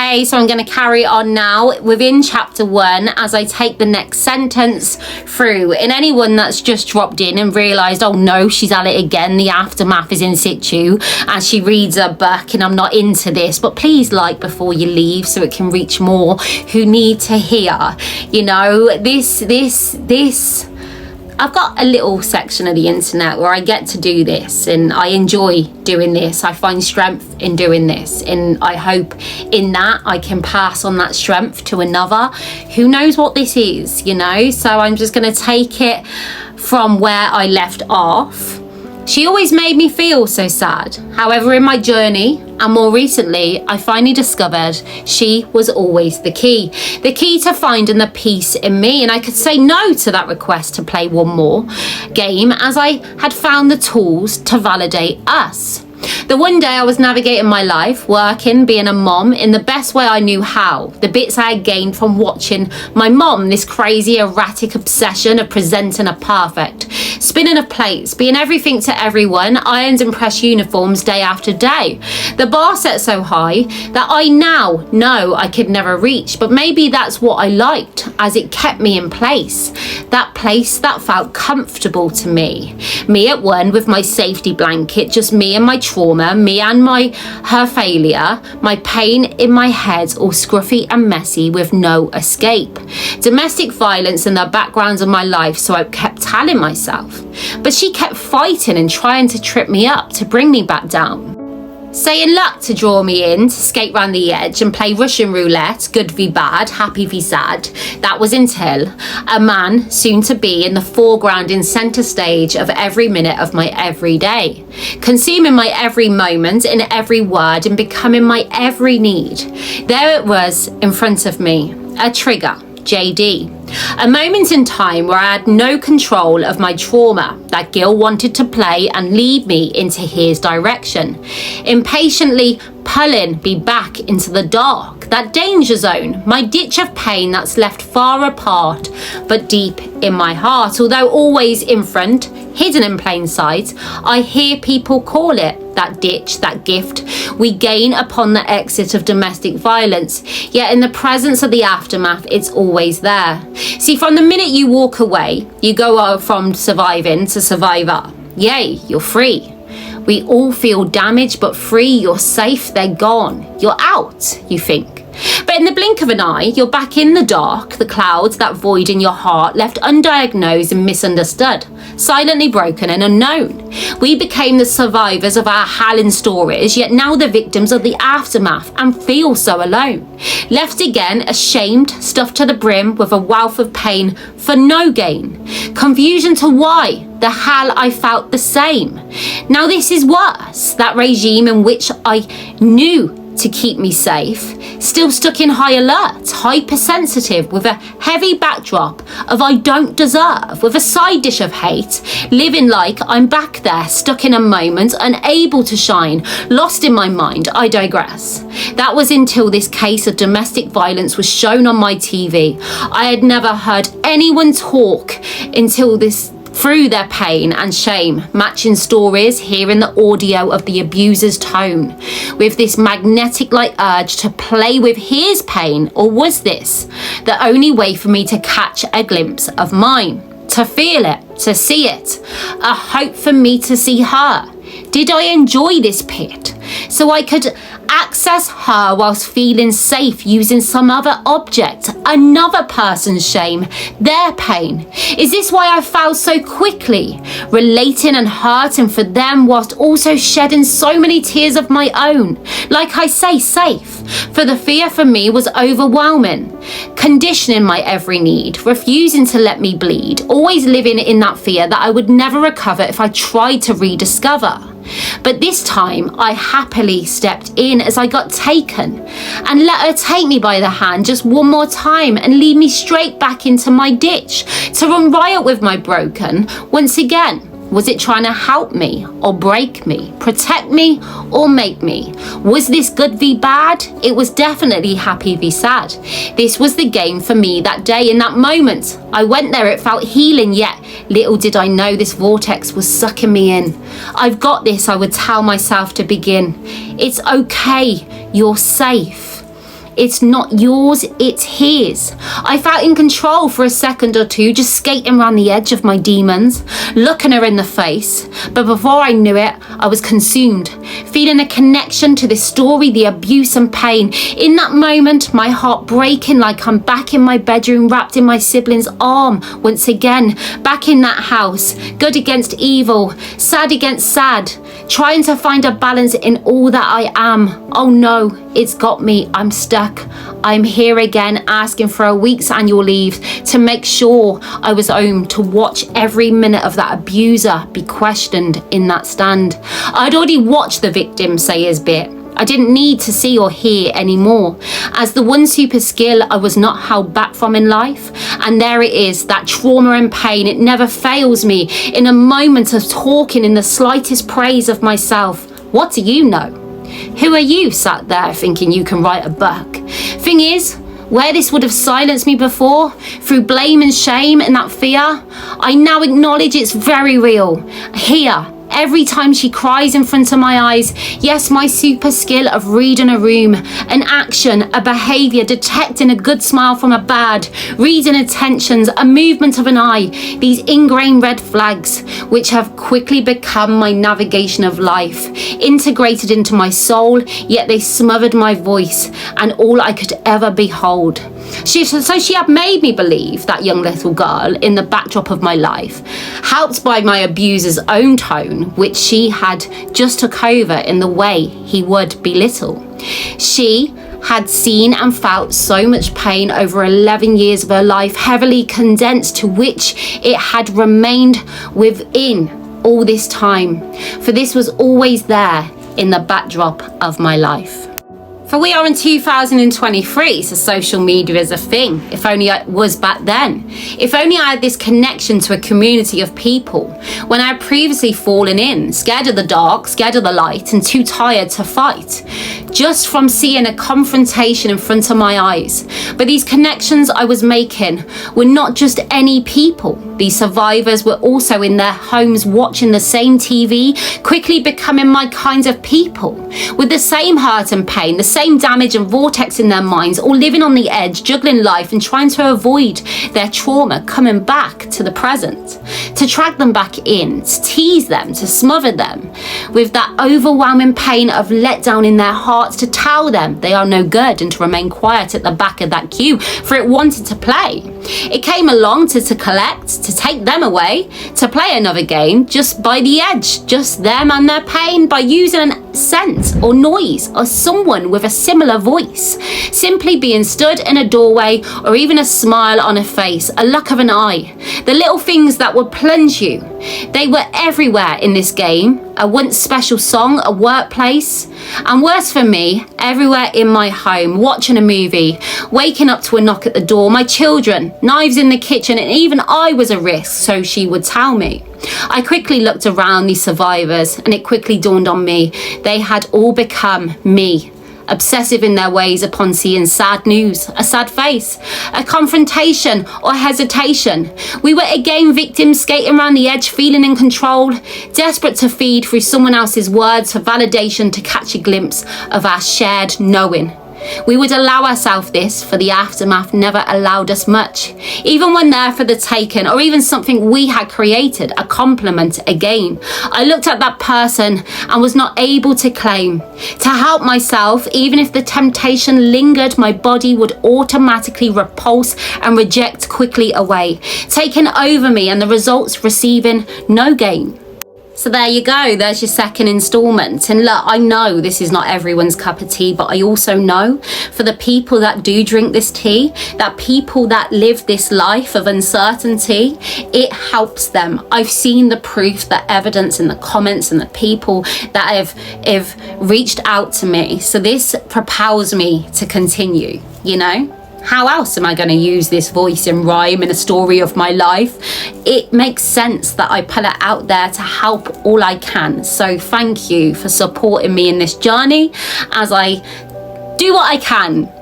Okay, so I'm going to carry on now within chapter 1 as I take the next sentence through. And anyone that's just dropped in and realised, oh no, she's at it again, the aftermath is in situ, and she reads a book and I'm not into this, but please like before you leave so it can reach more who need to hear. You know, this I've got a little section of the internet where I get to do this and I enjoy doing this. I find strength in doing this, and I hope in that I can pass on that strength to another who knows what this is, you know. So I'm just going to take it from where I left off. She always made me feel so sad. However, in my journey, and more recently, I finally discovered she was always the key to finding the peace in me. And I could say no to that request to play one more game, as I had found the tools to validate us. The one day I was navigating my life, working, being a mom in the best way I knew how. The bits I had gained from watching my mom, this crazy erratic obsession of presenting a perfect, spinning of plates, being everything to everyone, ironed and pressed uniforms day after day. The bar set so high that I now know I could never reach, but maybe that's what I liked, as it kept me in place. That place that felt comfortable to me. Me at one with my safety blanket, just me and my trauma, me and her failure, my pain in my head, all scruffy and messy with no escape. Domestic violence in the background of my life, so I kept telling myself. But she kept fighting and trying to trip me up, to bring me back down. Saying luck to draw me in, to skate round the edge and play Russian roulette, good v bad, happy v sad. That was until a man, soon to be, in the foreground in centre stage of every minute of my everyday, consuming my every moment in every word and becoming my every need. There it was in front of me, a trigger. JD. A moment in time where I had no control of my trauma, that Gil wanted to play and lead me into his direction, impatiently pulling me back into the dark, that danger zone, my ditch of pain that's left far apart but deep in my heart. Although always in front, hidden in plain sight, I hear people call it that ditch, that gift we gain upon the exit of domestic violence. Yet in the presence of the aftermath, it's always there. See, from the minute you walk away, you go from surviving to survivor. Yay, you're free. We all feel damaged, but free. You're safe, they're gone. You're out, you think. But in the blink of an eye, you're back in the dark, the clouds, that void in your heart, left undiagnosed and misunderstood, silently broken and unknown. We became the survivors of our howling stories, yet now the victims of the aftermath, and feel so alone. Left again, ashamed, stuffed to the brim with a wealth of pain for no gain. Confusion to why the hell I felt the same. Now this is worse, that regime in which I knew to keep me safe, still stuck in high alert, hypersensitive, with a heavy backdrop of I don't deserve, with a side dish of hate, living like I'm back there, stuck in a moment, unable to shine, lost in my mind. I digress. That was until this case of domestic violence was shown on my TV. I had never heard anyone talk until this, through their pain and shame, matching stories, hearing the audio of the abuser's tone, with this magnetic-like urge to play with his pain. Or was this the only way for me to catch a glimpse of mine, to feel it, to see it, a hope for me to see her? Did I enjoy this pit so I could access her whilst feeling safe using some other object, another person's shame, their pain? Is this why I fell so quickly, relating and hurting for them whilst also shedding so many tears of my own? Like I say, safe, for the fear for me was overwhelming, conditioning my every need, refusing to let me bleed, always living in that fear that I would never recover if I tried to rediscover. But this time I happily stepped in as I got taken and let her take me by the hand just one more time and lead me straight back into my ditch to run riot with my broken once again. Was it trying to help me or break me, protect me or make me? Was this good v bad? It was definitely happy v sad. This was the game for me that day. In that moment, I went there, it felt healing, yet little did I know this vortex was sucking me in. I've got this, I would tell myself to begin. It's okay, you're safe. It's not yours, it's his. I felt in control for a second or two, just skating around the edge of my demons, looking her in the face. But before I knew it, I was consumed, feeling a connection to this story, the abuse and pain. In that moment, my heart breaking like I'm back in my bedroom, wrapped in my sibling's arm once again, back in that house, good against evil, sad against sad, trying to find a balance in all that I am. Oh no, it's got me. I'm stuck. I'm here again, asking for a week's annual leave to make sure I was home to watch every minute of that abuser be questioned in that stand. I'd already watched the victim say his bit. I didn't need to see or hear anymore. As the one super skill I was not held back from in life. And there it is, that trauma and pain. It never fails me in a moment of talking in the slightest praise of myself. What do you know? Who are you sat there thinking you can write a book? Thing is, where this would have silenced me before, through blame and shame and that fear, I now acknowledge it's very real. Here, every time she cries in front of my eyes, yes, my super skill of reading a room, an action, a behaviour, detecting a good smile from a bad, reading intentions, a movement of an eye, these ingrained red flags, which have quickly become my navigation of life, integrated into my soul, yet they smothered my voice and all I could ever behold. So she had made me believe, that young little girl, in the backdrop of my life, helped by my abuser's own tone, which she had just took over in the way he would belittle. She had seen and felt so much pain over 11 years of her life, heavily condensed, to which it had remained within all this time. For this was always there in the backdrop of my life. For we are in 2023, so social media is a thing. If only I was back then. If only I had this connection to a community of people when I had previously fallen in, scared of the dark, scared of the light, and too tired to fight. Just from seeing a confrontation in front of my eyes. But these connections I was making were not just any people. These survivors were also in their homes watching the same TV, quickly becoming my kinds of people, with the same hurt and pain, the same damage and vortex in their minds, all living on the edge, juggling life and trying to avoid their trauma coming back to the present, to track them back in, to tease them, to smother them with that overwhelming pain of letdown in their hearts, to tell them they are no good and to remain quiet at the back of that queue, for it wanted to play. It came along to collect, to take them away, to play another game just by the edge, just them and their pain, by using an scent or noise or someone with a similar voice, simply being stood in a doorway or even a smile on a face, a look of an eye, the little things that would plunge you. They were everywhere in this game, a once special song, a workplace, and worse for me, everywhere in my home, watching a movie, waking up to a knock at the door, my children, knives in the kitchen, and even I was a risk, so she would tell me. I quickly looked around these survivors and it quickly dawned on me, they had all become me. Obsessive in their ways upon seeing sad news, a sad face, a confrontation or hesitation. We were again victims skating around the edge, feeling in control, desperate to feed through someone else's words for validation, to catch a glimpse of our shared knowing. We would allow ourselves this, for the aftermath never allowed us much. Even when there for the taking, or even something we had created, a compliment again. I looked at that person and was not able to claim. To help myself, even if the temptation lingered, my body would automatically repulse and reject quickly away, taking over me, and the results receiving no gain. So there you go, there's your second instalment. And look, I know this is not everyone's cup of tea, but I also know for the people that do drink this tea, that people that live this life of uncertainty, it helps them. I've seen the proof, the evidence in the comments and the people that have reached out to me. So this propels me to continue, you know? How else am I going to use this voice and rhyme in a story of my life? It makes sense that I put it out there to help all I can. So thank you for supporting me in this journey as I do what I can